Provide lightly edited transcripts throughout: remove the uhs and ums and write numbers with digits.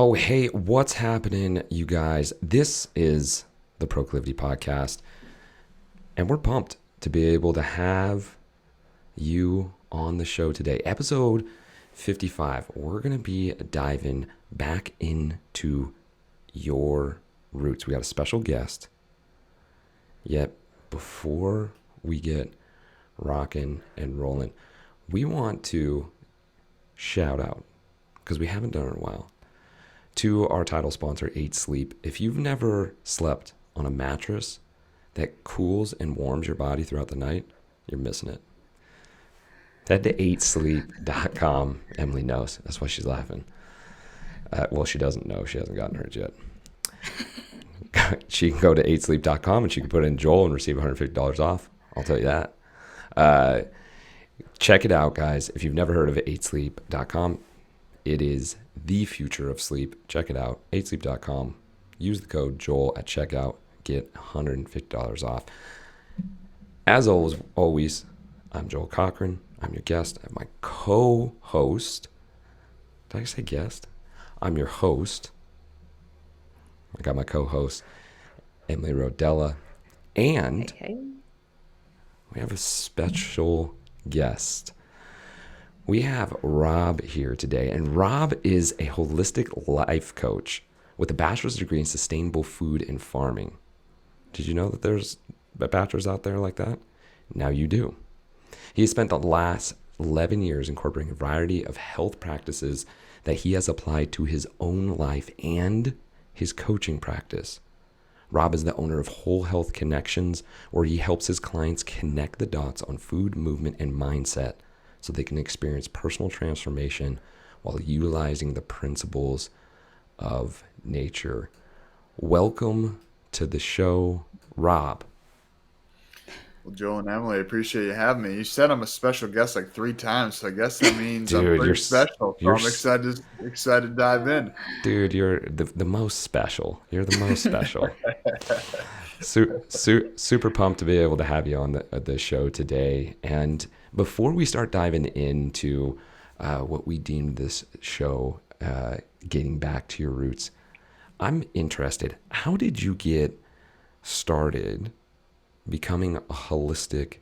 Oh, hey, what's happening, you guys? This is the Proclivity podcast, and we're pumped to be able to have you on the show today. Episode 55. We're going to be diving back into your roots. We got a special guest. Yet, before we get rocking and rolling, we want to shout out, because we haven't done it in a while, to our title sponsor, 8 Sleep. If you've never slept on a mattress that cools and warms your body throughout the night, you're missing it. Head to 8sleep.com. Emily knows. That's why she's laughing. Well, she doesn't know. She hasn't gotten hers yet. She can go to 8sleep.com and she can put in Joel and receive $150 off. I'll tell you that. Check it out, guys. If you've never heard of 8sleep.com, it is the future of sleep. Check it out. 8sleep.com. Use the code Joel at checkout. Get $150 off. As always, I'm Joel Cochran. I'm your guest. I have my co-host. Did I say guest? I'm your host. I got my co-host, Emily Rodella. And Hey. we have a special guest. We have Rob here today, and Rob is a holistic life coach with a bachelor's degree in sustainable food and farming. Did you know that there's bachelors out there like that? Now you do. He has spent the last 11 years incorporating a variety of health practices that he has applied to his own life and his coaching practice. Rob is the owner of Whole Health Connections, where he helps his clients connect the dots on food, movement, and mindset so they can experience personal transformation while utilizing the principles of nature. Welcome to the show, Rob. Well, Joel and Emily, I appreciate you having me. You said I'm a special guest like 3 times, so I guess that means I'm Dude, pretty special. So you're I'm excited to dive in. Dude, you're the most special. You're the most special. Super pumped to be able to have you on the show today. And before we start diving into what we deemed this show, getting back to your roots, I'm interested. How did you get started becoming a holistic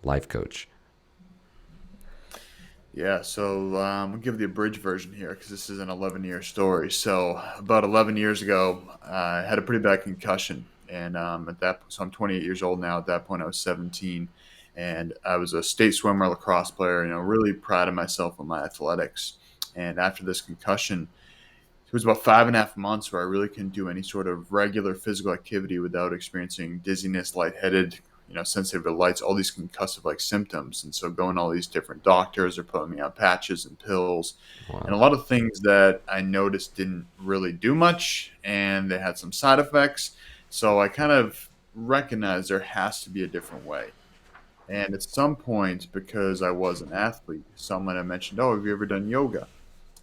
life coach? Yeah, so I'll give the abridged version here because this is an 11-year story. So about 11 years ago, I had a pretty bad concussion. And so I'm 28 years old now. At that point, I was 17. And I was a state swimmer, lacrosse player, really proud of myself with my athletics. And after this concussion, it was about 5.5 months where I really couldn't do any sort of regular physical activity without experiencing dizziness, lightheaded, sensitive to lights, all these concussive-like symptoms. And so going to all these different doctors are putting me on patches and pills. Wow. And a lot of things that I noticed didn't really do much, and they had some side effects. So I kind of recognized there has to be a different way. And at some point, because I was an athlete, someone had mentioned, "Oh, have you ever done yoga?"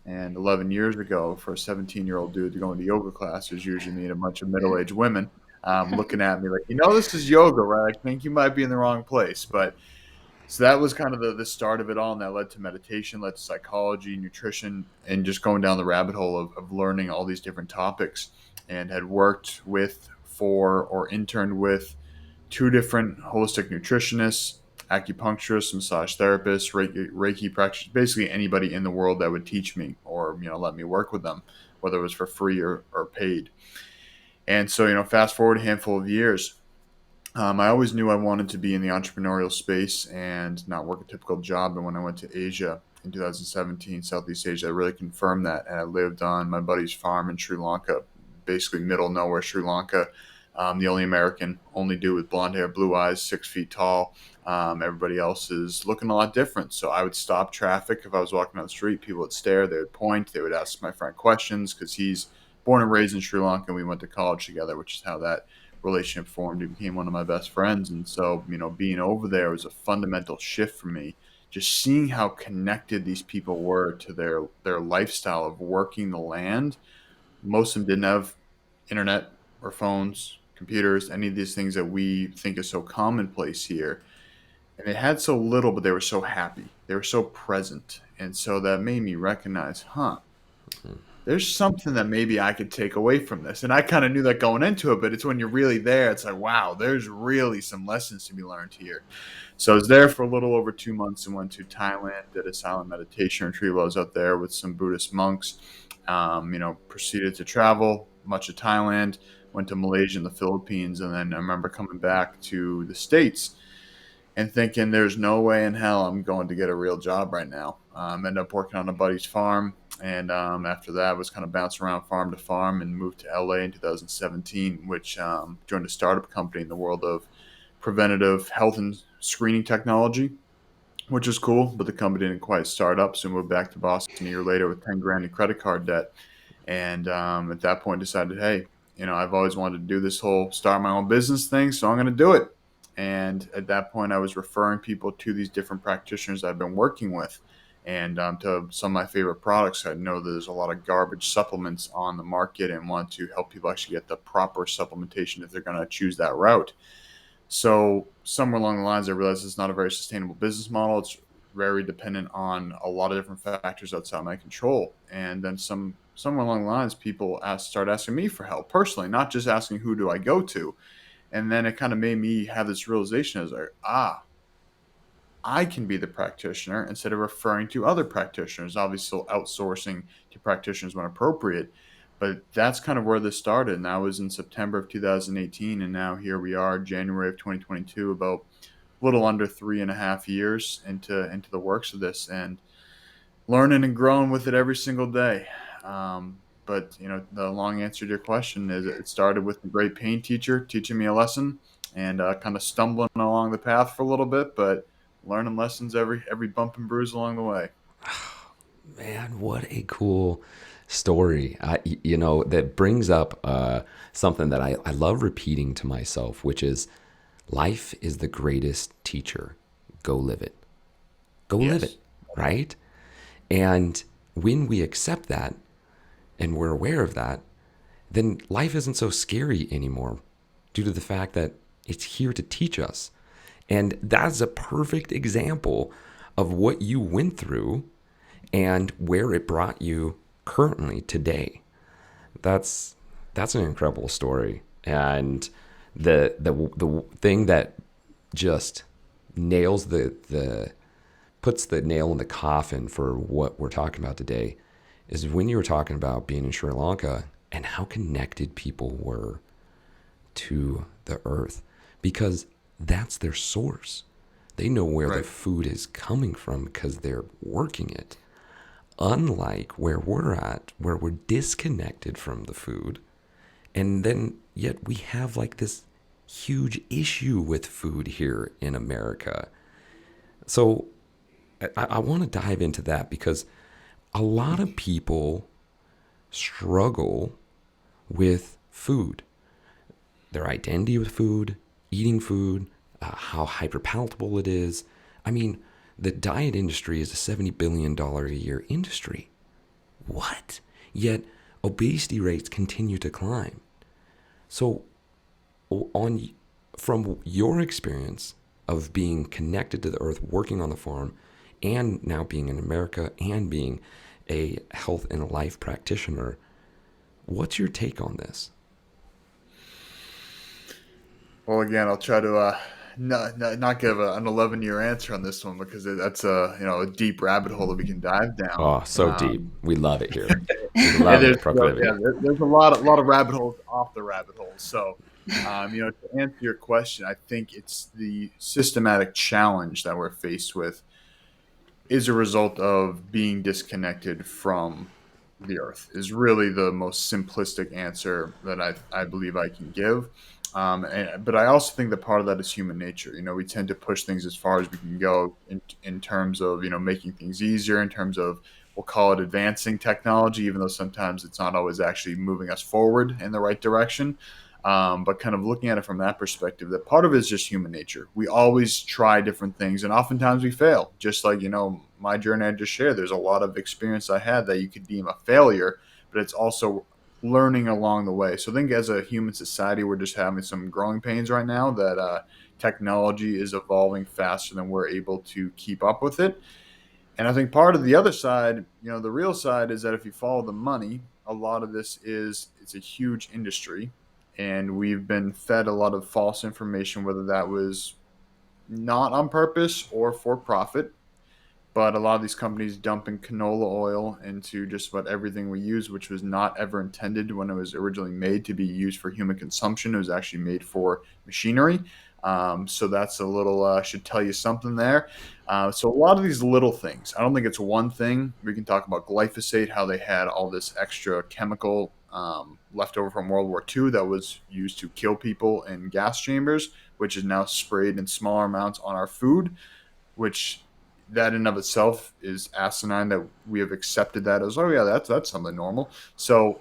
And 11 years ago, for a 17-year-old dude to go into yoga classes, usually meet a bunch of middle-aged women looking at me like, this is yoga, right? I think you might be in the wrong place. But so that was kind of the start of it all. And that led to meditation, led to psychology, nutrition, and just going down the rabbit hole of learning all these different topics. And had worked with, for, or interned with 2 different holistic nutritionists, acupuncturists, massage therapists, Reiki practitioners, basically anybody in the world that would teach me or, let me work with them, whether it was for free or paid. And so, fast forward a handful of years, I always knew I wanted to be in the entrepreneurial space and not work a typical job. And when I went to Asia in 2017, Southeast Asia, I really confirmed that. And I lived on my buddy's farm in Sri Lanka, basically middle nowhere Sri Lanka. The only American, only dude with blonde hair, blue eyes, 6 feet tall. Everybody else is looking a lot different. So I would stop traffic. If I was walking down the street, people would stare, they would point, they would ask my friend questions because he's born and raised in Sri Lanka and we went to college together, which is how that relationship formed. He became one of my best friends. And so, being over there was a fundamental shift for me. Just seeing how connected these people were to their lifestyle of working the land. Most of them didn't have internet or phones, computers, any of these things that we think is so commonplace here. And they had so little, but they were so happy. They were so present. And so that made me recognize, there's something that maybe I could take away from this. And I kind of knew that going into it, but it's when you're really there, it's like, wow, there's really some lessons to be learned here. So I was there for a little over 2 months and went to Thailand, did a silent meditation retreat while I was out there with some Buddhist monks. Proceeded to travel much of Thailand, went to Malaysia and the Philippines, and then I remember coming back to the States and thinking there's no way in hell I'm going to get a real job right now. Ended up working on a buddy's farm. And after that, I was kind of bouncing around farm to farm and moved to LA in 2017, which joined a startup company in the world of preventative health and screening technology, which is cool. But the company didn't quite start up. So I moved back to Boston a year later with 10 grand in credit card debt. And at that point, decided, hey, I've always wanted to do this whole start my own business thing, so I'm going to do it. And at that point, I was referring people to these different practitioners I've been working with, and to some of my favorite products. I know that there's a lot of garbage supplements on the market, and want to help people actually get the proper supplementation if they're going to choose that route. So somewhere along the lines, I realized it's not a very sustainable business model. It's very dependent on a lot of different factors outside my control. And then somewhere along the lines, people start asking me for help personally, not just asking who do I go to. And then it kind of made me have this realization as like, I can be the practitioner instead of referring to other practitioners, obviously still outsourcing to practitioners when appropriate. But that's kind of where this started. And that was in September of 2018. And now here we are, January of 2022, about a little under 3.5 years into the works of this, and learning and growing with it every single day. But the long answer to your question is it started with a great pain teacher teaching me a lesson, and kind of stumbling along the path for a little bit, but learning lessons every bump and bruise along the way. Man, what a cool story. That brings up something that I love repeating to myself, which is life is the greatest teacher. Go live it. Go live it, Yes. right? And when we accept that and we're aware of that, then life isn't so scary anymore due to the fact that it's here to teach us. And that's a perfect example of what you went through and where it brought you currently today. That's an incredible story. And the thing that just nails the puts the nail in the coffin for what we're talking about today is when you were talking about being in Sri Lanka and how connected people were to the earth, because that's their source. They know where the Right. food is coming from because they're working it. Unlike where we're at, where we're disconnected from the food, and then yet we have like this huge issue with food here in America. So I want to dive into that because a lot of people struggle with food, their identity with food, eating food, how hyperpalatable it is. I mean, the diet industry is a $70 billion a year industry. What? Yet obesity rates continue to climb. So, on from your experience of being connected to the earth, working on the farm, and now being in America and being a health and life practitioner, what's your take on this? Well, again, I'll try to not give an 11-year answer on this one because that's a deep rabbit hole that we can dive down. Oh, so deep. We love it here. We And love there's it, Proclivity. there's a lot of rabbit holes off the rabbit hole. So, to answer your question, I think it's the systematic challenge that we're faced with is a result of being disconnected from the earth is really the most simplistic answer that I believe I can give. But I also think that part of that is human nature. We tend to push things as far as we can go in terms of, making things easier, in terms of, we'll call it advancing technology, even though sometimes it's not always actually moving us forward in the right direction. But kind of looking at it from that perspective, that part of it is just human nature. We always try different things, and oftentimes we fail. Just like, my journey I just shared, there's a lot of experience I had that you could deem a failure, but it's also learning along the way. So I think as a human society, we're just having some growing pains right now that technology is evolving faster than we're able to keep up with it. And I think part of the other side, the real side is that if you follow the money, a lot of this is it's a huge industry, and we've been fed a lot of false information, whether that was not on purpose or for profit. But a lot of these companies dumping canola oil into just about everything we use, which was not ever intended when it was originally made to be used for human consumption. It was actually made for machinery. So that's a little should tell you something there. So a lot of these little things. I don't think it's one thing. We can talk about glyphosate, how they had all this extra chemical left over from World War II that was used to kill people in gas chambers, which is now sprayed in smaller amounts on our food, which that in of itself is asinine that we have accepted that as, oh yeah, that's something normal. So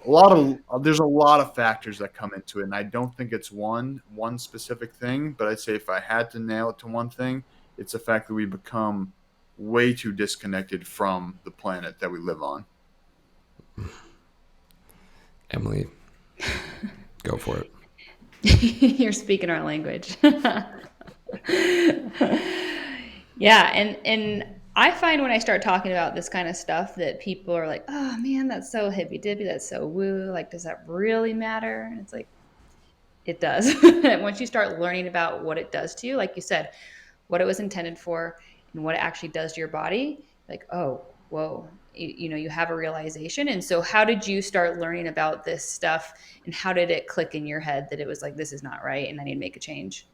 there's a lot of factors that come into it, and I don't think it's one specific thing, but I'd say if I had to nail it to one thing, it's the fact that we become way too disconnected from the planet that we live on. Emily, go for it. You're speaking our language. Yeah, and I find when I start talking about this kind of stuff that people are like, "Oh man, that's so hippy dippy, that's so woo. Like, does that really matter?" And it's like, it does. Once you start learning about what it does to you, like you said, what it was intended for and what it actually does to your body, like, oh, whoa, you have a realization. And so, how did you start learning about this stuff, and how did it click in your head that it was like, this is not right, and I need to make a change?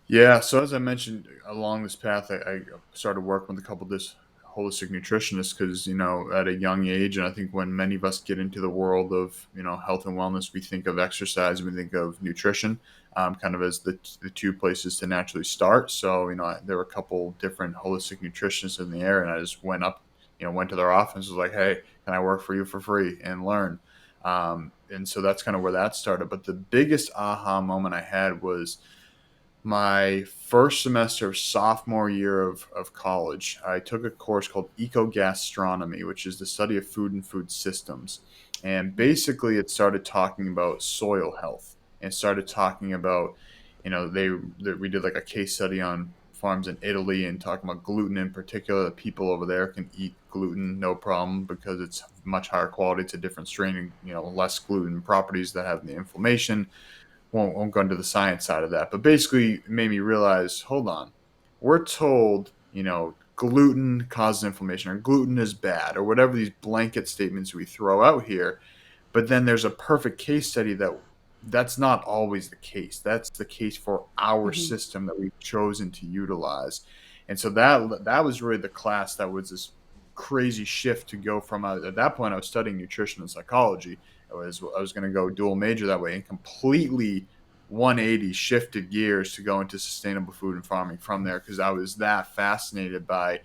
Yeah, so as I mentioned, along this path, I started working with a couple of this holistic nutritionists because, at a young age, and I think when many of us get into the world of, health and wellness, we think of exercise, we think of nutrition, kind of as the two places to naturally start. So, there were a couple different holistic nutritionists in the area, and I just went up, went to their office, was like, hey, can I work for you for free and learn? And so that's kind of where that started. But the biggest aha moment I had was my first semester of sophomore year of college. I took a course called ecogastronomy, which is the study of food and food systems. And basically, it started talking about soil health and started talking about, we did like a case study on farms in Italy and talking about gluten in particular. The people over there can eat gluten no problem because it's much higher quality. It's a different strain, and, less gluten properties that have the inflammation. Won't go into the science side of that, but basically it made me realize, hold on, we're told, gluten causes inflammation or gluten is bad or whatever these blanket statements we throw out here. But then there's a perfect case study that's not always the case. That's the case for our Mm-hmm. system that we've chosen to utilize. And so that was really the class that was this crazy shift to go from, at that point I was studying nutrition and psychology. I was going to go dual major that way, and completely 180 shifted gears to go into sustainable food and farming from there, because I was that fascinated by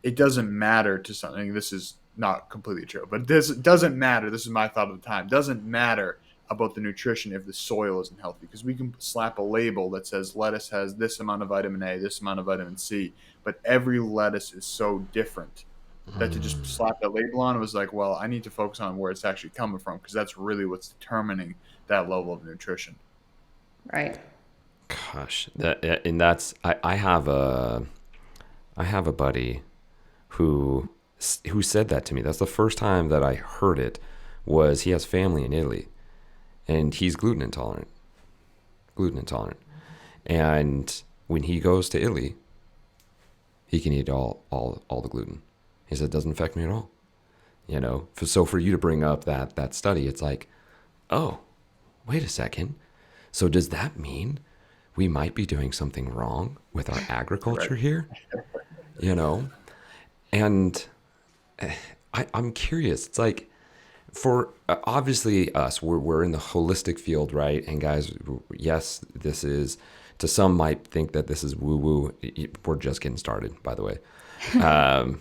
it. Doesn't matter to something. This is not completely true, but this doesn't matter. This is my thought at the time. Doesn't matter about the nutrition if the soil isn't healthy, because we can slap a label that says lettuce has this amount of vitamin A, this amount of vitamin C, but every lettuce is so different that to just slap that label on was like, well, I need to focus on where it's actually coming from, because that's really what's determining that level of nutrition. Right. Gosh, and that's I have a buddy who who said that to me. That's the first time that I heard it. Was he has family in Italy, and he's gluten intolerant. Gluten intolerant, and when he goes to Italy, he can eat all the gluten. He said it doesn't affect me at all. So for you to bring up that study, it's like, oh, wait a second. So does that mean we might be doing something wrong with our agriculture Right. here? You know, and I'm curious. It's like for obviously us, we're in the holistic field, right? And guys, yes, this is to some might think that this is woo woo. We're just getting started, by the way. Um,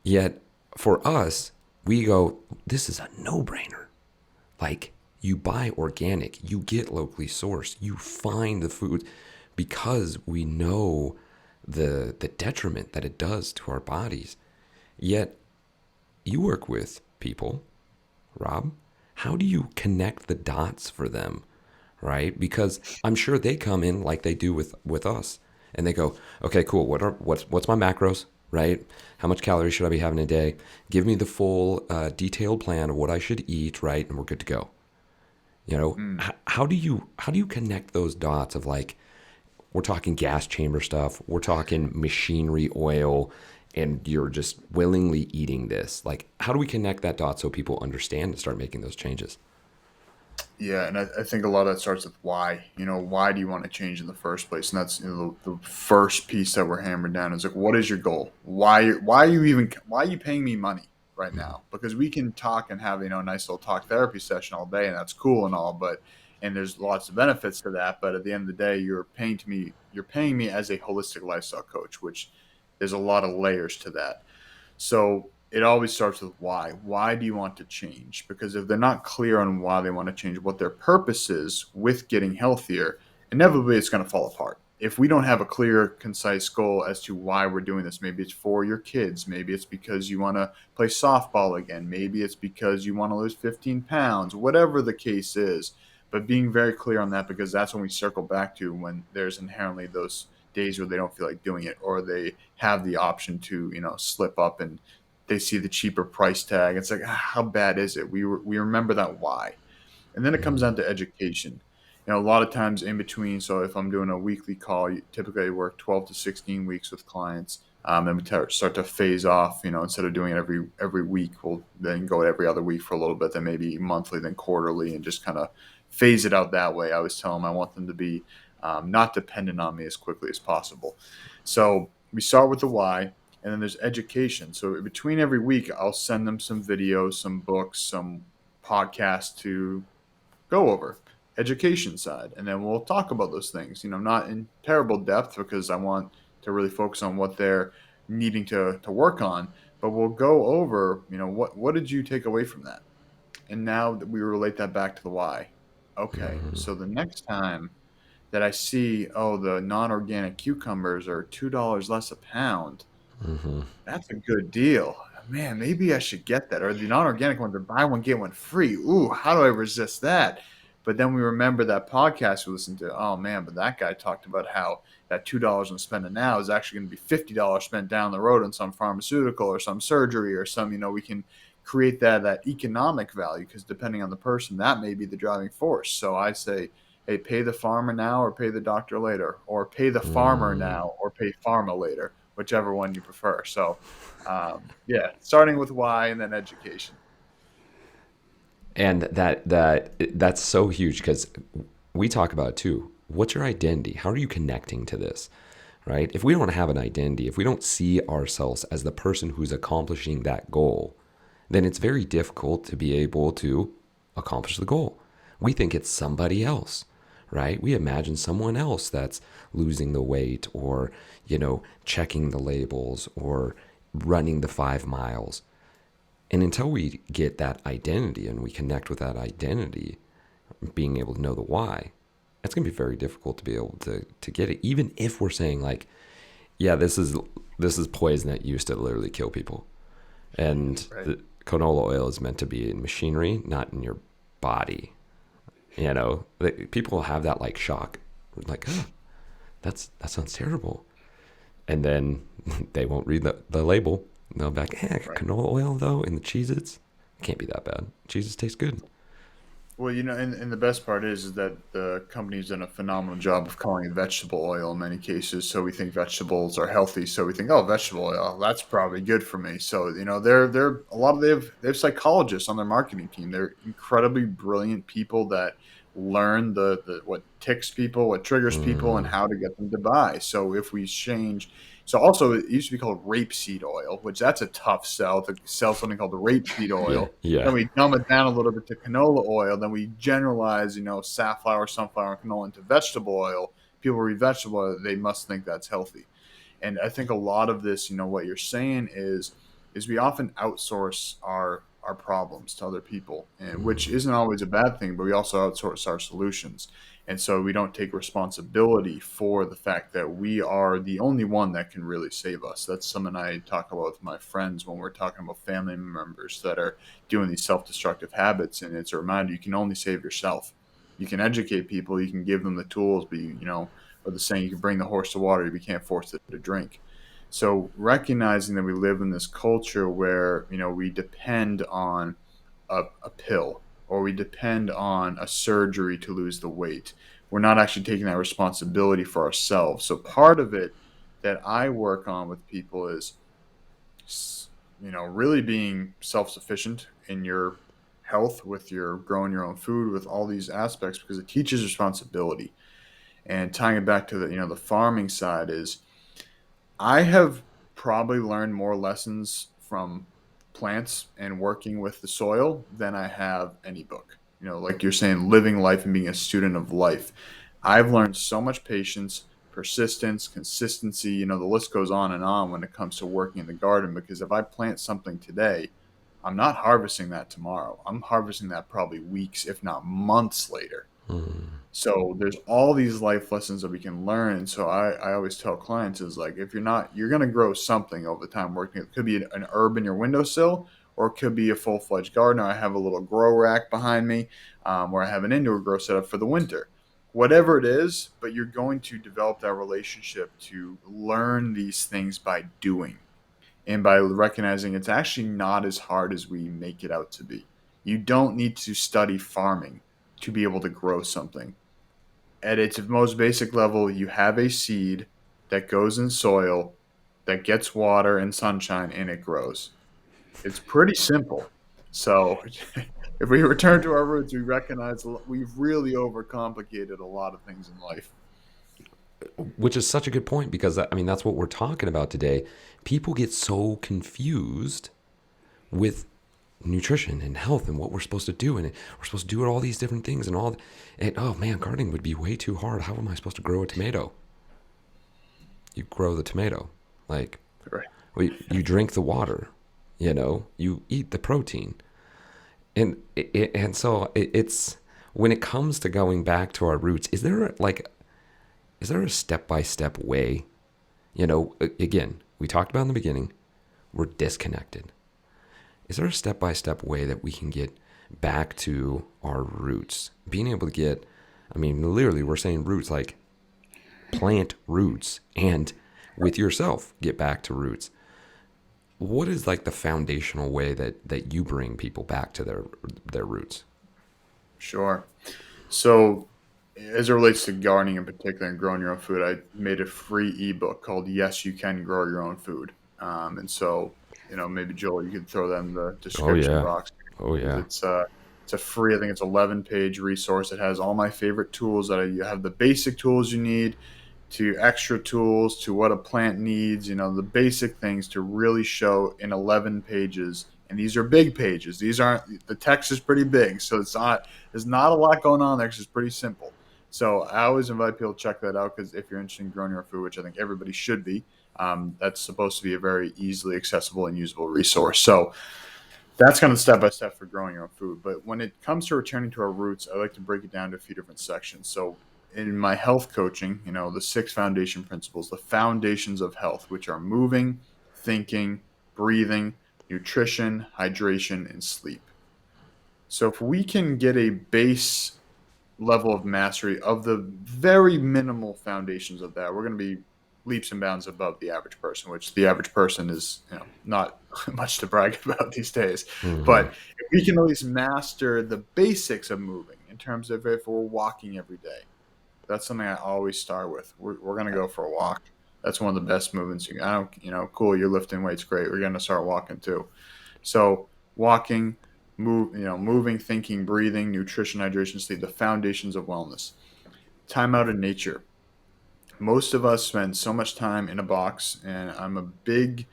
Yet for us, we go, this is a no-brainer. Like, you buy organic, you get locally sourced, you find the food, because we know the detriment that it does to our bodies. Yet you work with people, Rob. How do you connect the dots for them, right? Because I'm sure they come in like they do with us, and they go, okay, cool. What's my macros, right? How much calories should I be having a day? Give me the full detailed plan of what I should eat, right? And we're good to go. You know, Mm. how do you connect those dots of like, we're talking gas chamber stuff, we're talking machinery oil, and you're just willingly eating this. Like, how do we connect that dot so people understand and start making those changes? Yeah, and I think a lot of that starts with why. Why do you want to change in the first place? And that's the first piece that we're hammered down is like, what is your goal? Why are you paying me money right Mm-hmm. now? Because we can talk and have a nice little talk therapy session all day, and that's cool and all, and there's lots of benefits to that. But at the end of the day, you're paying me as a holistic lifestyle coach, which there's a lot of layers to that. So it always starts with why. Why do you want to change? Because if they're not clear on why they want to change, what their purpose is with getting healthier, inevitably it's going to fall apart. If we don't have a clear, concise goal as to why we're doing this, maybe it's for your kids, maybe it's because you want to play softball again, maybe it's because you want to lose 15 pounds, whatever the case is. But being very clear on that, because that's when we circle back to when there's inherently those days where they don't feel like doing it, or they have the option to slip up and they see the cheaper price tag. It's like, how bad is it? We remember that why. And then it comes down to education. A lot of times in between, so if I'm doing a weekly call, typically I work 12 to 16 weeks with clients. Then we start to phase off. Instead of doing it every week, we'll then go every other week for a little bit, then maybe monthly, then quarterly, and just kind of phase it out that way. I always tell them I want them to be not dependent on me as quickly as possible. So we start with the why, and then there's education. So between every week, I'll send them some videos, some books, some podcasts to go over education side, and then we'll talk about those things. Not in terrible depth because I want to really focus on what they're needing to work on. But we'll go over, what did you take away from that, and now that we relate that back to the why. Okay, Mm-hmm. so the next time that I see, oh, the non-organic cucumbers are $2 less a pound, Mm-hmm. that's a good deal. Man, maybe I should get that. Or the non-organic ones are buy one, get one free. Ooh, how do I resist that? But then we remember that podcast we listened to. Oh man, but that guy talked about how that $2 I'm spending now is actually going to be $50 spent down the road on some pharmaceutical or some surgery or some, we can create that economic value, because depending on the person, that may be the driving force. So I say, hey, pay the farmer now or pay the doctor later, or pay the farmer Mm. now or pay pharma later, whichever one you prefer. So, yeah, starting with why and then education. And that's so huge because we talk about it too. What's your identity? How are you connecting to this? Right? If we don't have an identity, if we don't see ourselves as the person who's accomplishing that goal, then it's very difficult to be able to accomplish the goal. We think it's somebody else, right? We imagine someone else that's losing the weight or, checking the labels or running the 5 miles. And until we get that identity and we connect with that identity, being able to know the why, it's going to be very difficult to be able to get it. Even if we're saying like, yeah, this is poison that used to literally kill people. And Right. the canola oil is meant to be in machinery, not in your body. People have that like shock, like, oh, that sounds terrible. And then they won't read the label. They'll be like, Right. canola oil though in the Cheez-Its, it can't be that bad. Cheez-Its taste good. Well, and the best part is that the company's done a phenomenal job of calling it vegetable oil in many cases. So we think vegetables are healthy. So we think, oh, vegetable oil, that's probably good for me. So they're a lot of they have psychologists on their marketing team. They're incredibly brilliant people that learn the what ticks people, what triggers people, and Mm, how to get them to buy. So if we change. So also, it used to be called rapeseed oil, which that's a tough sell to sell something called the rapeseed yeah, oil. yeah. Then we dumb it down a little bit to canola oil. Then we generalize, safflower, sunflower, and canola into vegetable oil. People read vegetable oil, they must think that's healthy. And I think a lot of this, what you're saying is we often outsource our problems to other people, and which Mm, isn't always a bad thing, but we also outsource our solutions. And so we don't take responsibility for the fact that we are the only one that can really save us. That's something I talk about with my friends when we're talking about family members that are doing these self-destructive habits. And it's a reminder, you can only save yourself. You can educate people, you can give them the tools, but or the saying, you can bring the horse to water, but you can't force it to drink. So recognizing that we live in this culture where, we depend on a pill, or we depend on a surgery to lose the weight. We're not actually taking that responsibility for ourselves. So part of it that I work on with people is, really being self-sufficient in your health, with your growing your own food, with all these aspects, because it teaches responsibility. And tying it back to the farming side is, I have probably learned more lessons from plants and working with the soil than I have any book. Like you're saying, living life and being a student of life. I've learned so much patience, persistence, consistency. The list goes on and on when it comes to working in the garden, because if I plant something today, I'm not harvesting that tomorrow. I'm harvesting that probably weeks, if not months later. So there's all these life lessons that we can learn. And so I always tell clients is like, if you're going to grow something over the time working. It could be an herb in your windowsill, or it could be a full-fledged gardener. I have a little grow rack behind me, where I have an indoor grow set up for the winter. Whatever it is, but you're going to develop that relationship to learn these things by doing, and by recognizing it's actually not as hard as we make it out to be. You don't need to study farming to be able to grow something. At its most basic level, you have a seed that goes in soil, that gets water and sunshine, and it grows. It's pretty simple. So, if we return to our roots, we recognize we've really overcomplicated a lot of things in life. Which is such a good point, because I mean that's what we're talking about today. People get so confused with nutrition and health and what we're supposed to do, and we're supposed to do all these different things and all. And oh man, gardening would be way too hard. How am I supposed to grow a tomato? You grow the tomato, like, Right. well, you drink the water, you eat the protein, and so it's when it comes to going back to our roots. Is there a step by step way? Again, we talked about in the beginning, we're disconnected. Is there a step by step way that we can get back to our roots? Being able to get, I mean, literally, we're saying roots, like plant roots, and with yourself, get back to roots. What is like the foundational way that you bring people back to their roots? Sure. So, as it relates to gardening in particular and growing your own food, I made a free ebook called "Yes, You Can Grow Your Own Food." And so, maybe Joel, you could throw that in the Oh description yeah. box, Oh because yeah. it's a free. I think it's 11-page resource. It has all my favorite tools. You have the basic tools you need, to extra tools, to what a plant needs, the basic things, to really show in 11 pages. And these are big pages. These aren't, the text is pretty big. So there's not a lot going on there, because it's pretty simple. So I always invite people to check that out, because if you're interested in growing your own food, which I think everybody should be, that's supposed to be a very easily accessible and usable resource. So that's kind of step by step for growing your own food. But when it comes to returning to our roots, I like to break it down to a few different sections. So in my health coaching, the 6 foundation principles, the foundations of health, which are moving, thinking, breathing, nutrition, hydration, and sleep. So if we can get a base level of mastery of the very minimal foundations of that, we're going to be leaps and bounds above the average person, which the average person is, not much to brag about these days. Mm-hmm. But if we can at least master the basics of moving, in terms of if we're walking every day, that's something I always start with. We're going to go for a walk. That's one of the best movements. I don't, cool, you're lifting weights, great. We're going to start walking too. So walking, moving, thinking, breathing, nutrition, hydration, sleep, the foundations of wellness. Time out in nature. Most of us spend so much time in a box, and I'm a big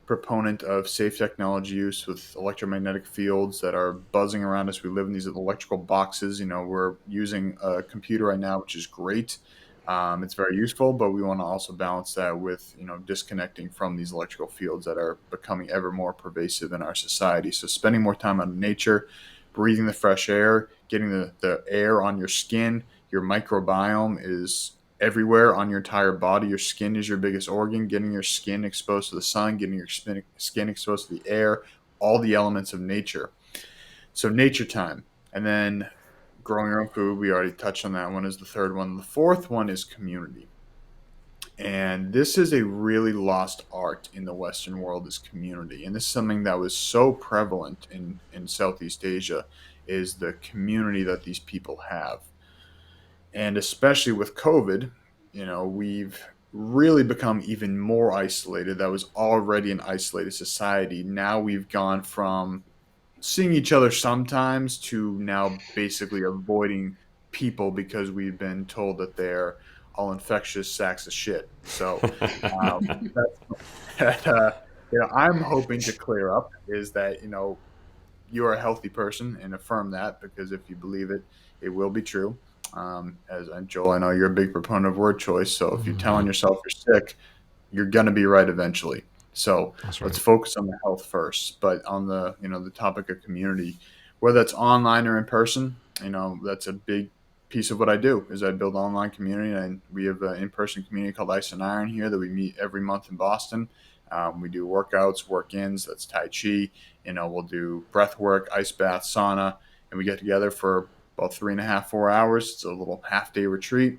proponent of safe technology use with electromagnetic fields that are buzzing around us. We live in these electrical boxes. We're using a computer right now, which is great. It's very useful, but we want to also balance that with, disconnecting from these electrical fields that are becoming ever more pervasive in our society. So spending more time out in nature, breathing the fresh air, getting the air on your skin. Your microbiome is everywhere on your entire body. Your skin is your biggest organ. Getting your skin exposed to the sun, getting your skin exposed to the air, all the elements of nature. So nature time. And then growing your own food, we already touched on that one, is the third one. The fourth one is community. And this is a really lost art in the Western world, is community. And this is something that was so prevalent in Southeast Asia, is the community that these people have. And especially with COVID, we've really become even more isolated. That was already an isolated society. Now we've gone from seeing each other sometimes to now basically avoiding people because we've been told that they're all infectious sacks of shit. So that's that I'm hoping to clear up, is that you're a healthy person, and affirm that, because if you believe it, it will be true. As Joel, I know you're a big proponent of word choice. So if you're telling yourself you're sick, you're gonna be right eventually. So That's let's right. focus on the health first. But on the topic of community, whether it's online or in person, that's a big piece of what I do. Is I build online community, and we have an in-person community called Ice and Iron here that we meet every month in Boston. We do workouts, work-ins. That's Tai Chi. We'll do breath work, ice bath, sauna, and we get together for about 3.5, 4 hours. It's a little half-day retreat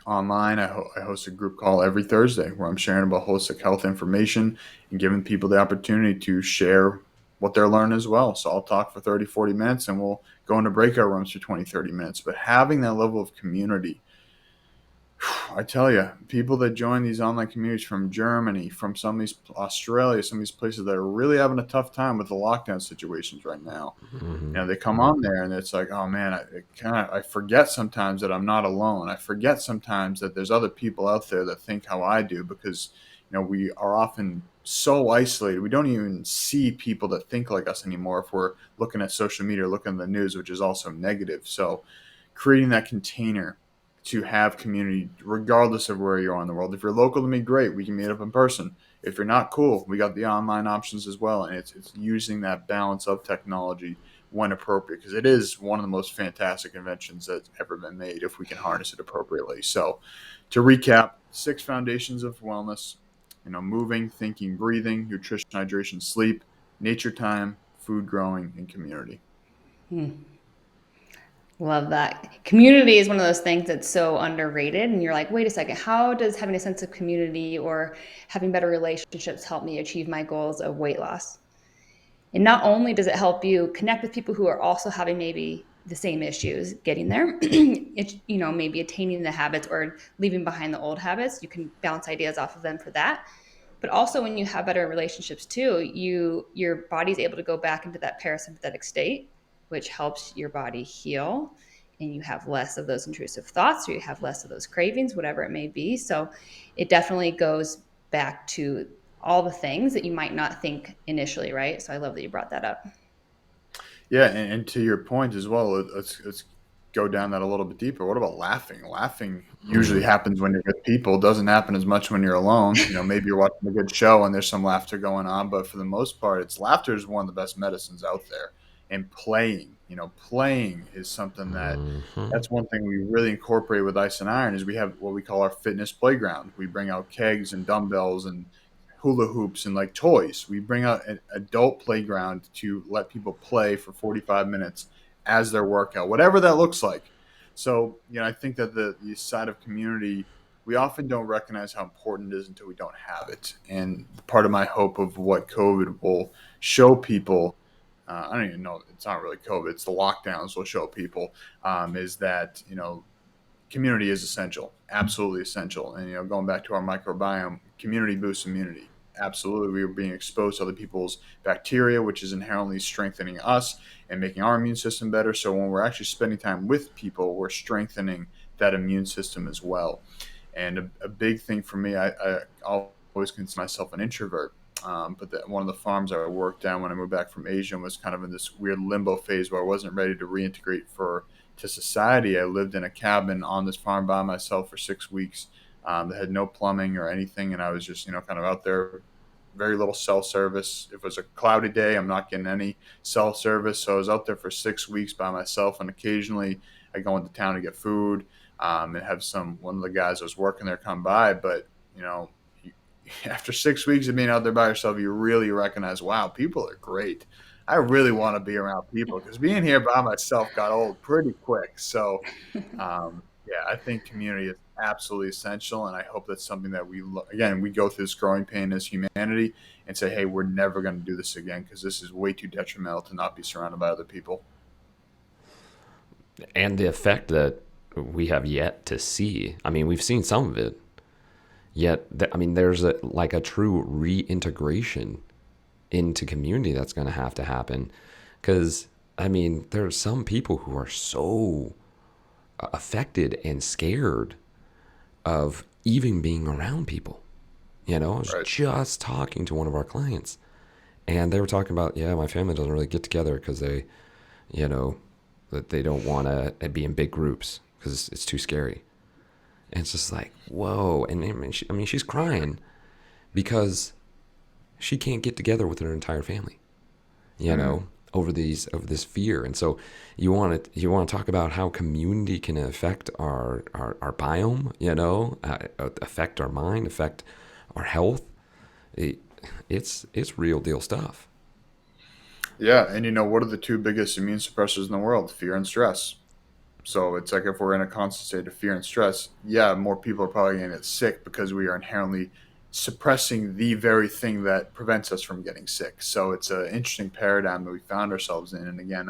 online. I host a group call every Thursday where I'm sharing about holistic health information and giving people the opportunity to share what they're learning as well. So I'll talk for 30, 40 minutes, and we'll go into breakout rooms for 20, 30 minutes. But having that level of community, I tell you, people that join these online communities from Germany, from some of these Australia, some of these places that are really having a tough time with the lockdown situations right now, they come on there, and it's like, oh man, I forget sometimes that I'm not alone. I forget sometimes that there's other people out there that think how I do, because we are often so isolated. We don't even see people that think like us anymore if we're looking at social media or looking at the news, which is also negative. So creating that container to have community regardless of where you are in the world. If you're local to me, great, we can meet up in person. If you're not, cool, we got the online options as well. And it's using that balance of technology when appropriate, because it is one of the most fantastic inventions that's ever been made if we can harness it appropriately. So to recap, 6 foundations of wellness: moving, thinking, breathing, nutrition, hydration, sleep, nature time, food growing, and community. Love that. Community is one of those things that's so underrated. And you're like, wait a second, how does having a sense of community or having better relationships help me achieve my goals of weight loss? And not only does it help you connect with people who are also having maybe the same issues getting there, it's, maybe attaining the habits or leaving behind the old habits, you can bounce ideas off of them for that. But also when you have better relationships too, your body's able to go back into that parasympathetic state, which helps your body heal, and you have less of those intrusive thoughts, or you have less of those cravings, whatever it may be. So it definitely goes back to all the things that you might not think initially, right? So I love that you brought that up. Yeah, and to your point as well, let's go down that a little bit deeper. What about laughing? Laughing usually happens when you're with people. It doesn't happen as much when you're alone. Maybe you're watching a good show and there's some laughter going on, but for the most part, laughter is one of the best medicines out there. And playing is something that's one thing we really incorporate with Ice and Iron. Is we have what we call our fitness playground. We bring out kegs and dumbbells and hula hoops and like toys. We bring out an adult playground to let people play for 45 minutes as their workout, whatever that looks like. So, I think that the side of community, we often don't recognize how important it is until we don't have it. And part of my hope of what COVID will show people, I don't even know, it's not really COVID, it's the lockdowns will show people, is that, community is essential, absolutely essential. And going back to our microbiome, community boosts immunity. Absolutely, we are being exposed to other people's bacteria, which is inherently strengthening us and making our immune system better. So when we're actually spending time with people, we're strengthening that immune system as well. And a big thing for me, I always consider myself an introvert. But one of the farms I worked at when I moved back from Asia was kind of in this weird limbo phase where I wasn't ready to reintegrate to society. I lived in a cabin on this farm by myself for 6 weeks, that had no plumbing or anything, and I was just kind of out there. Very little cell service. If it was a cloudy day, I'm not getting any cell service. So I was out there for 6 weeks by myself, and occasionally I go into town to get food, and have one of the guys that was working there come by. But after 6 weeks of being out there by yourself, you really recognize, wow, people are great. I really want to be around people, because being here by myself got old pretty quick. So, Yeah, I think community is absolutely essential, and I hope that's something that again, we go through this growing pain as humanity and say, hey, we're never going to do this again because this is way too detrimental to not be surrounded by other people. And the effect that we have yet to see. I mean, we've seen some of it, yet I mean, there's like a true reintegration into community that's going to have to happen, because I mean, there are some people who are so affected and scared of even being around people. I was Right. just talking to one of our clients, and they were talking about, yeah, my family doesn't really get together because you know, that they don't want to be in big groups because it's too scary. And it's just like, whoa. And I mean, she's crying because she can't get together with her entire family, Mm. over this fear. And so you want to talk about how community can affect our biome, affect our mind, affect our health. It, it's real deal stuff. Yeah, and what are the two biggest immune suppressors in the world? Fear and stress. So it's like if we're in a constant state of fear and stress, yeah, more people are probably going to get sick because we are inherently suppressing the very thing that prevents us from getting sick. So it's an interesting paradigm that we found ourselves in. And again,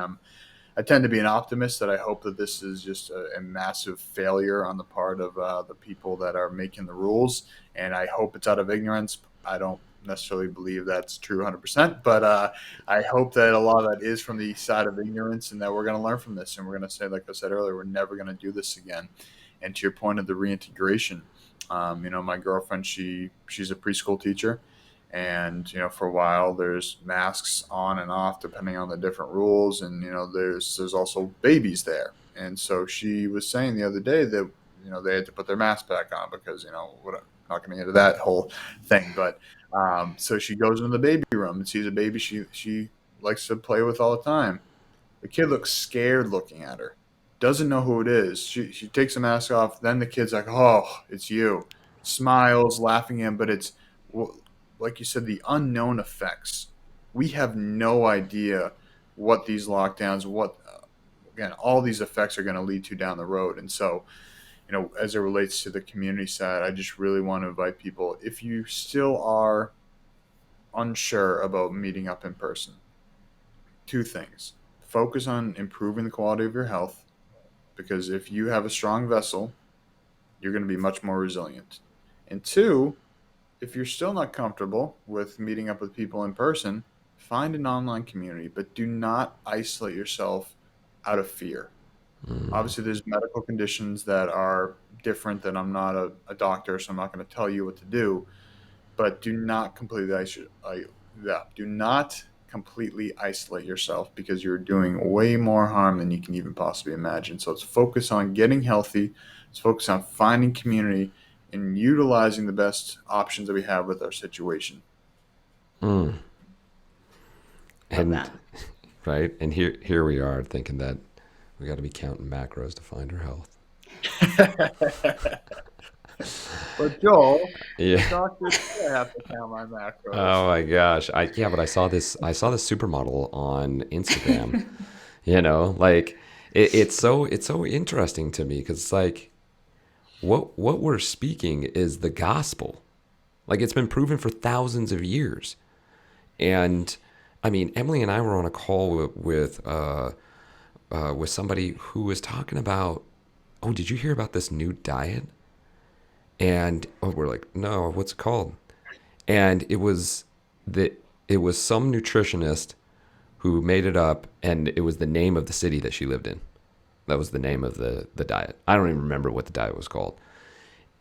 I tend to be an optimist that I hope that this is just a massive failure on the part of the people that are making the rules. And I hope it's out of ignorance. I don't necessarily believe that's true 100%, but I hope that a lot of that is from the side of ignorance and that we're going to learn from this. And we're going to say, like I said earlier, we're never going to do this again. And to your point of the reintegration, my girlfriend, she's a preschool teacher, and for a while there's masks on and off depending on the different rules, and there's also babies there. And so she was saying the other day that they had to put their mask back on because what, I'm not going to get into that whole thing, but so she goes into the baby room and sees a baby she likes to play with all the time. The kid looks scared looking at her, doesn't know who it is. She takes the mask off. Then the kid's like, "Oh, it's you." Smiles, laughing at him, but it's like you said, the unknown effects. We have no idea what these lockdowns, what again, all these effects are going to lead to down the road. And so, as it relates to the community side, I just really want to invite people, if you still are unsure about meeting up in person, two things: focus on improving the quality of your health, because if you have a strong vessel, you're going to be much more resilient. And two, if you're still not comfortable with meeting up with people in person, find an online community, but do not isolate yourself out of fear. Obviously, there's medical conditions that are different, that I'm not a doctor, so I'm not going to tell you what to do, but do not completely isolate yourself, because you're doing way more harm than you can even possibly imagine. So let's focus on getting healthy. Let's focus on finding community and utilizing the best options that we have with our situation. Mm. Love And that. right, and here we are thinking that we got to be counting macros to find our health. But Joel, the Yeah. doctor said I have to count my macros. Oh my gosh. But I saw this supermodel on Instagram. Like it's so interesting to me because it's like what we're speaking is the gospel. Like it's been proven for thousands of years. And I mean, Emily and I were on a call with somebody who was talking about, oh, did you hear about this new diet? And we're like, no, what's it called? And it was some nutritionist who made it up, and it was the name of the city that she lived in. That was the name of the diet. I don't even remember what the diet was called.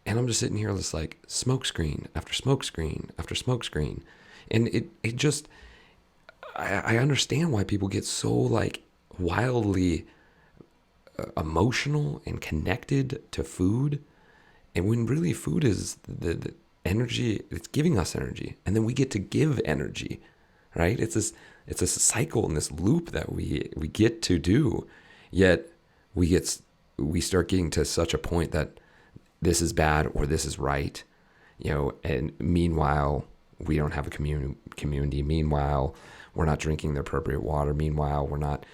And I'm just sitting here just like smoke screen after smoke screen after smoke screen. And it just, I understand why people get so like wildly emotional and connected to food. And when really food is the energy, it's giving us energy. And then we get to give energy, right? It's a cycle and this loop that we get to do. Yet we start getting to such a point that this is bad or this is right, and meanwhile we don't have a community. Meanwhile, we're not drinking the appropriate water. Meanwhile, we're not,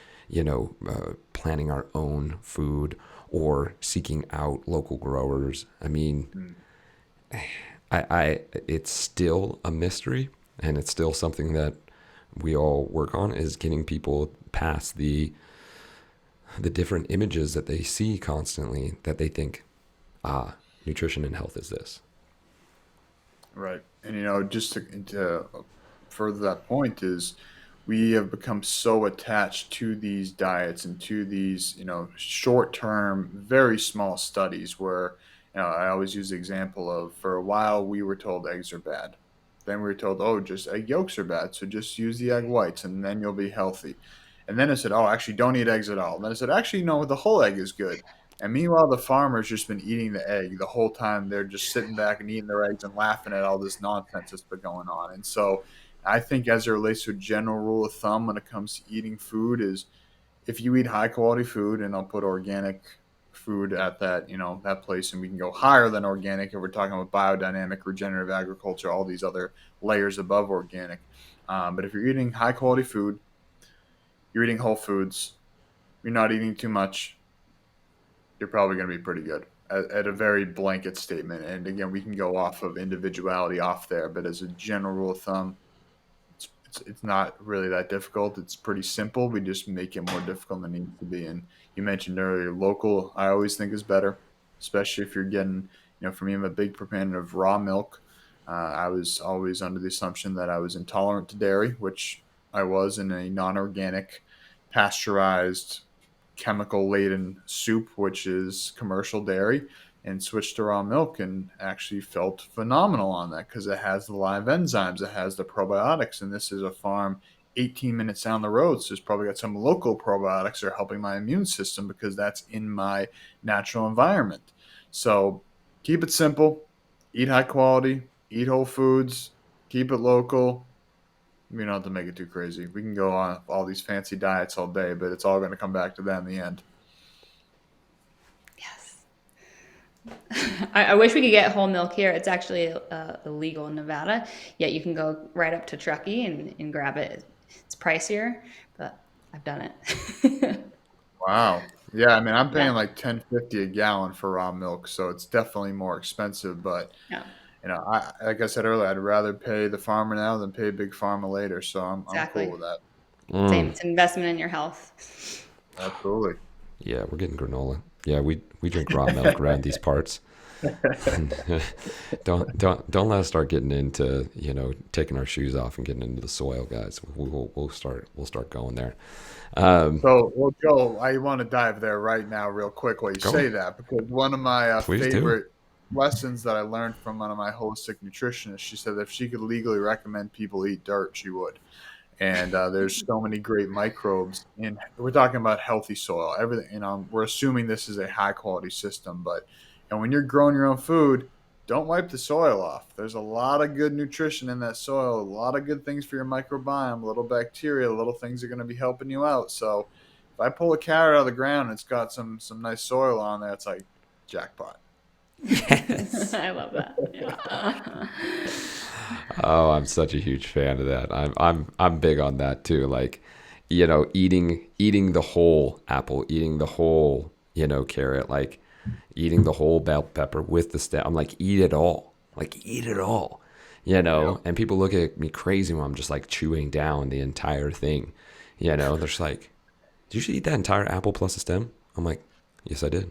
planting our own food or seeking out local growers. I mean, Mm. it's still a mystery, and it's still something that we all work on, is getting people past the different images that they see constantly, that they think, nutrition and health is this. Right. And just to further that point is we have become so attached to these diets and to these, short-term, very small studies where, I always use the example of, for a while we were told eggs are bad. Then we were told, oh, just egg yolks are bad, so just use the egg whites and then you'll be healthy. And then it said, oh, actually don't eat eggs at all. And then it said, actually, no, the whole egg is good. And meanwhile, the farmer's just been eating the egg the whole time. They're just sitting back and eating their eggs and laughing at all this nonsense that's been going on. And so I think as it relates to a general rule of thumb when it comes to eating food is if you eat high quality food, and I'll put organic food at that, that place, and we can go higher than organic if we're talking about biodynamic, regenerative agriculture, all these other layers above organic. But if you're eating high quality food, you're eating whole foods, you're not eating too much, you're probably going to be pretty good at a very blanket statement. And again, we can go off of individuality off there, but as a general rule of thumb, it's not really that difficult. It's pretty simple. We just make it more difficult than it needs to be. And you mentioned earlier, local, I always think is better, especially if you're getting, for me, I'm a big proponent of raw milk. I was always under the assumption that I was intolerant to dairy, which I was in a non-organic, pasteurized, chemical laden soup, which is commercial dairy, and switched to raw milk and actually felt phenomenal on that because it has the live enzymes, it has the probiotics. And this is a farm 18 minutes down the road. So it's probably got some local probiotics that are helping my immune system because that's in my natural environment. So keep it simple, eat high quality, eat whole foods, keep it local. We don't have to make it too crazy. We can go on all these fancy diets all day, but it's all going to come back to that in the end. Yes. I wish we could get whole milk here. It's actually illegal in Nevada, yet you can go right up to Truckee and grab it. It's pricier, but I've done it. Wow. Yeah, I mean, I'm Yeah. paying like 10.50 a gallon for raw milk, so it's definitely more expensive. But Yeah, I like I said earlier, I'd rather pay the farmer now than pay big pharma later. So I'm cool exactly. with that. Same. Mm, It's an investment in your health. Absolutely. yeah, we're getting granola. Yeah, we drink raw milk around these parts. Don't let us start getting into taking our shoes off and getting into the soil, guys. We'll start going there. Um, So, well, Joe, I want to dive there right now, real quick, while you go, say that, because one of my please do. favorite lessons that I learned from one of my holistic nutritionists, she said that if she could legally recommend people eat dirt, she would. And there's so many great microbes in. We're talking about healthy soil, everything. We're assuming this is a high quality system, but and when you're growing your own food, don't wipe the soil off. There's a lot of good nutrition in that soil, a lot of good things for your microbiome, little bacteria, little things are going to be helping you out. So if I pull a carrot out of the ground and it's got some nice soil on there, it's like jackpot. Yes. I love that. Yeah. Oh, I'm such a huge fan of that. I'm big on that too. Like, eating the whole apple, eating the whole, carrot, like eating the whole bell pepper with the stem. I'm like, eat it all. Like, eat it all. Yeah. And people look at me crazy when I'm just like chewing down the entire thing. They're just like, did you just eat that entire apple plus a stem? I'm like, yes, I did.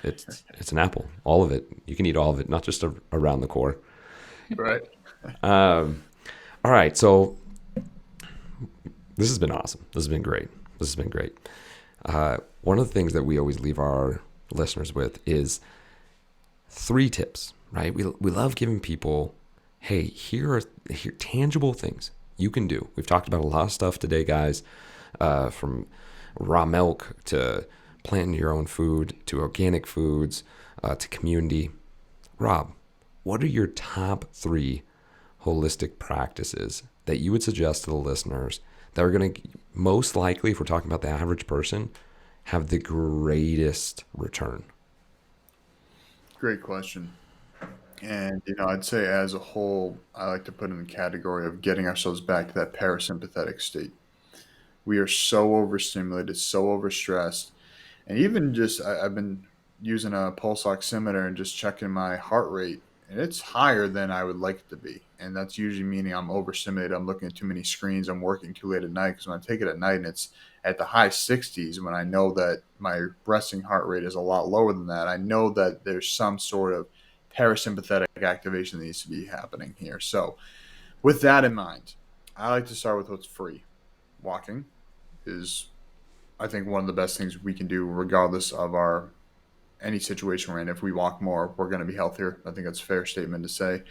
It's an apple, all of it. You can eat all of it, not just around the core. Right. All right, so this has been awesome. This has been great. This has been great. One of the things that we always leave our listeners with is 3 tips, right? We love giving people, hey, here are tangible things you can do. We've talked about a lot of stuff today, guys, from raw milk to planting your own food to organic foods to community. Rob, what are your top 3 holistic practices that you would suggest to the listeners that are going to most likely, if we're talking about the average person, have the greatest return? Great question. And I'd say as a whole, I like to put in the category of getting ourselves back to that parasympathetic state. We are so overstimulated, so overstressed. And even just, I've been using a pulse oximeter and just checking my heart rate, and it's higher than I would like it to be. And that's usually meaning I'm overstimulated. I'm looking at too many screens. I'm working too late at night, because when I take it at night and it's at the high 60s, when I know that my resting heart rate is a lot lower than that, I know that there's some sort of parasympathetic activation that needs to be happening here. So, with that in mind, I like to start with what's free. Walking is, I think, one of the best things we can do, regardless of our any situation we're in. If we walk more, we're going to be healthier. I think that's a fair statement to say.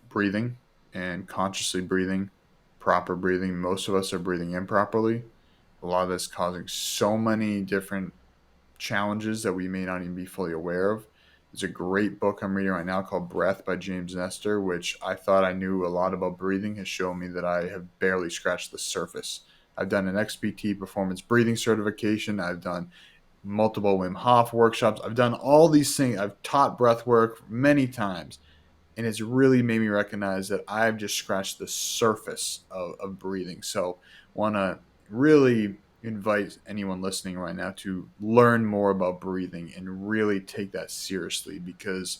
Breathing and consciously breathing, proper breathing. Most of us are breathing improperly. A lot of this causing so many different challenges that we may not even be fully aware of. There's a great book I'm reading right now called Breath by James Nestor, which I thought I knew a lot about breathing, has shown me that I have barely scratched the surface. I've done an XPT performance breathing certification. I've done multiple Wim Hof workshops. I've done all these things. I've taught breath work many times, and it's really made me recognize that I've just scratched the surface of breathing. So, want to really invite anyone listening right now to learn more about breathing and really take that seriously, because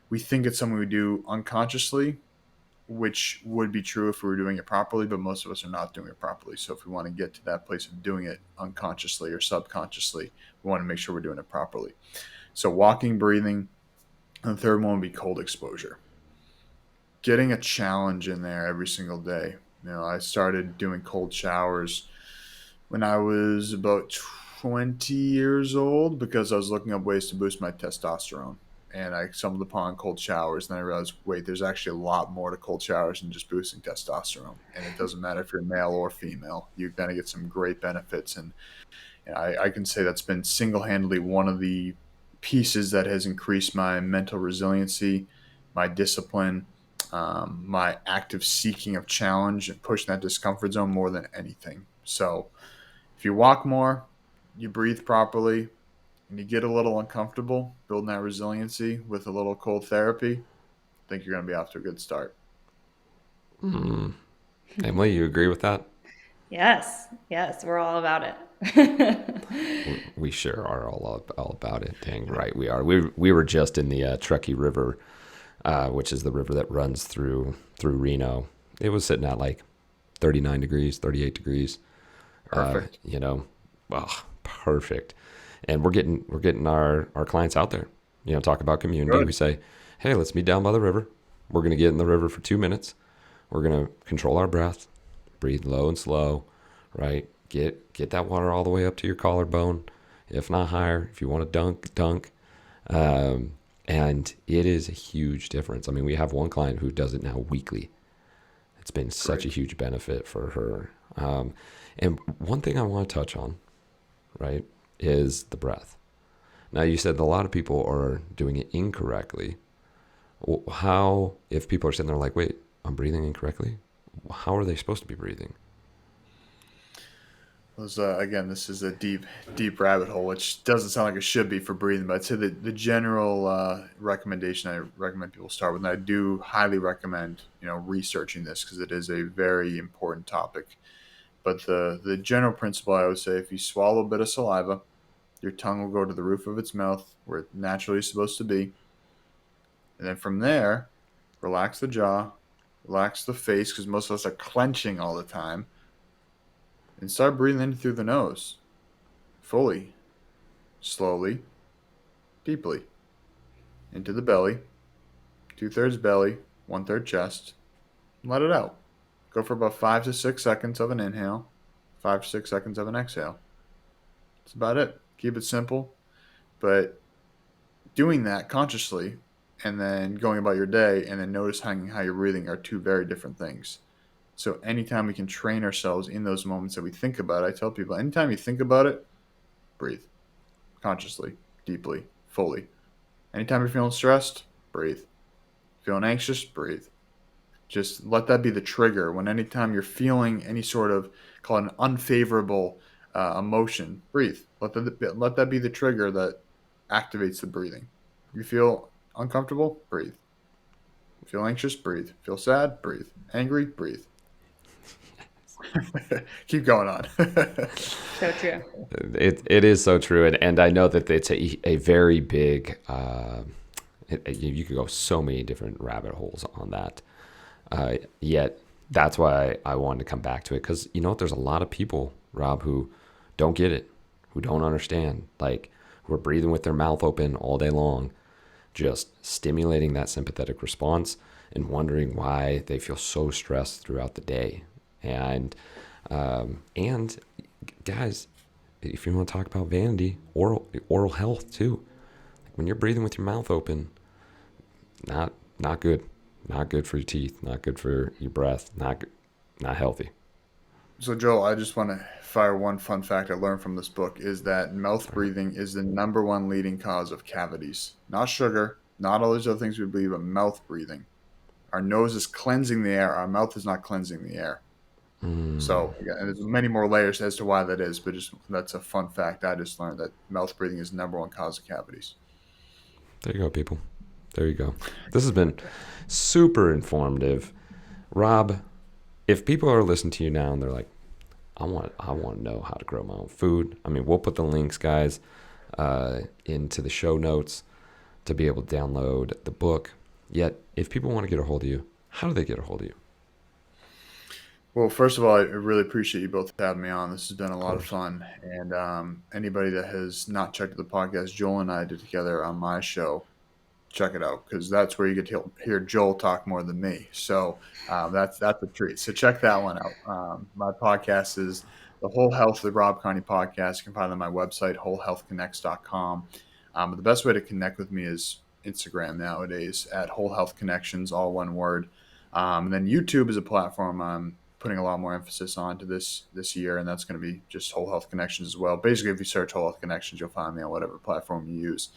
we think it's something we do unconsciously, which would be true if we were doing it properly, but most of us are not doing it properly. So if we want to get to that place of doing it unconsciously or subconsciously, we want to make sure we're doing it properly. So walking, breathing, and the third one would be cold exposure. Getting a challenge in there every single day. I started doing cold showers when I was about 20 years old, because I was looking up ways to boost my testosterone. And I stumbled upon cold showers. And then I realized, wait, there's actually a lot more to cold showers than just boosting testosterone. And it doesn't matter if you're male or female. You're going to get some great benefits. And I can say that's been single-handedly one of the pieces that has increased my mental resiliency, my discipline, my active seeking of challenge and pushing that discomfort zone more than anything. So if you walk more, you breathe properly, and you get a little uncomfortable, building that resiliency with a little cold therapy, I think you're going to be off to a good start. Emily, you agree with that? Yes, we're all about it. We sure are all about it. Dang right we are. We were just in the Truckee River, which is the river that runs through Reno. It was sitting at like 39 degrees, 38 degrees. Perfect. Perfect. And we're getting our clients out there. Talk about community. Good. We say, hey, let's meet down by the river. We're going to get in the river for 2 minutes. We're going to control our breath, breathe low and slow, right? Get that water all the way up to your collarbone, if not higher. If you want to dunk. And it is a huge difference. I mean, we have one client who does it now weekly. It's been such a huge benefit for her. And one thing I want to touch on, right, is the breath. Now, you said a lot of people are doing it incorrectly. How, if people are sitting there like, wait, I'm breathing incorrectly, how are they supposed to be breathing? Again, this is a deep rabbit hole, which doesn't sound like it should be for breathing, but I'd say the general recommendation I recommend people start with, and I do highly recommend, researching this, because it is a very important topic. But the general principle, I would say, if you swallow a bit of saliva, your tongue will go to the roof of its mouth where it naturally is supposed to be. And then from there, relax the jaw, relax the face, because most of us are clenching all the time. And start breathing in through the nose, fully, slowly, deeply, into the belly, 2/3 belly, 1/3 chest. Let it out. Go for about 5 to 6 seconds of an inhale, 5 to 6 seconds of an exhale. That's about it. Keep it simple, but doing that consciously and then going about your day and then noticing how you're breathing are two very different things. So anytime we can train ourselves in those moments that we think about it, I tell people, anytime you think about it, breathe consciously, deeply, fully. Anytime you're feeling stressed, breathe. Feeling anxious, breathe. Just let that be the trigger. When anytime you're feeling any sort of, call it an unfavorable emotion, breathe. Let that be the trigger that activates the breathing. You feel uncomfortable, breathe. Feel anxious, breathe. Feel sad, breathe. Angry, breathe. Keep going on. So true. It is so true, and I know that it's a very big. You could go so many different rabbit holes on that. Yet that's why I wanted to come back to it, because there's a lot of people, Rob, who don't get it, who don't understand, like who are breathing with their mouth open all day long, just stimulating that sympathetic response and wondering why they feel so stressed throughout the day. And guys, if you want to talk about vanity, oral health too. When you're breathing with your mouth open, not good. Not good for your teeth, not good for your breath, not healthy. So, Joel, I just want to fire one fun fact I learned from this book is that mouth breathing is the number one leading cause of cavities. Not sugar, not all these other things we believe, but mouth breathing. Our nose is cleansing the air. Our mouth is not cleansing the air. So, again, and there's many more layers as to why that is, but just that's a fun fact I just learned, that mouth breathing is the number one cause of cavities. There you go, people. There you go. This has been super informative. Rob, if people are listening to you now and they're like, I want to know how to grow my own food. I mean, we'll put the links, guys, into the show notes to be able to download the book. Yet, if people want to get a hold of you, how do they get a hold of you? Well, first of all, I really appreciate you both having me on. This has been a lot of fun. And anybody that has not checked the podcast, Joel and I did together on my show, check it out, because that's where you get to hear Joel talk more than me. So that's a treat. So check that one out. My podcast is the Whole Health, the Rob Carney podcast. You can find it on my website, wholehealthconnects.com. But the best way to connect with me is Instagram nowadays at Whole Health Connections, all one word. And then YouTube is a platform I'm putting a lot more emphasis on to this year, and that's going to be just Whole Health Connections as well. Basically, if you search Whole Health Connections, you'll find me on whatever platform you use.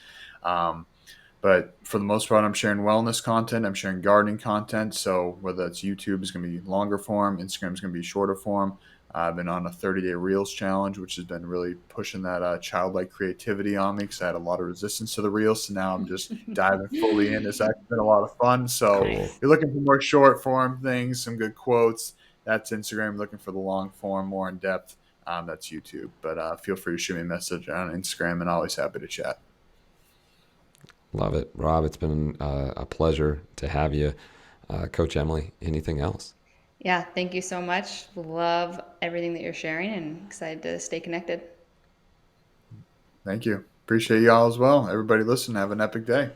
But for the most part, I'm sharing wellness content. I'm sharing gardening content. So whether it's YouTube is going to be longer form, Instagram is going to be shorter form. I've been on a 30-day Reels challenge, which has been really pushing that childlike creativity on me, because I had a lot of resistance to the Reels. So now I'm just diving fully in. It's actually been a lot of fun. So Cool. you're looking for more short form things, some good quotes, that's Instagram. Looking for the long form, more in depth, that's YouTube. But feel free to shoot me a message on Instagram, and always happy to chat. Love it. Rob, it's been a pleasure to have you. Coach Emily, anything else? Yeah, thank you so much. Love everything that you're sharing and excited to stay connected. Thank you. Appreciate you all as well. Everybody listen. Have an epic day.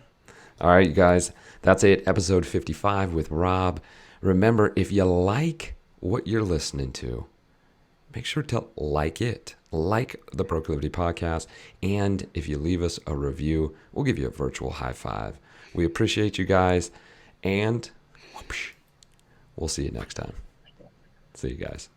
All right, you guys, that's it. Episode 55 with Rob. Remember, if you like what you're listening to, make sure to like it. Like the Proclivity podcast. And if you leave us a review, we'll give you a virtual high five. We appreciate you guys. And we'll see you next time. See you guys.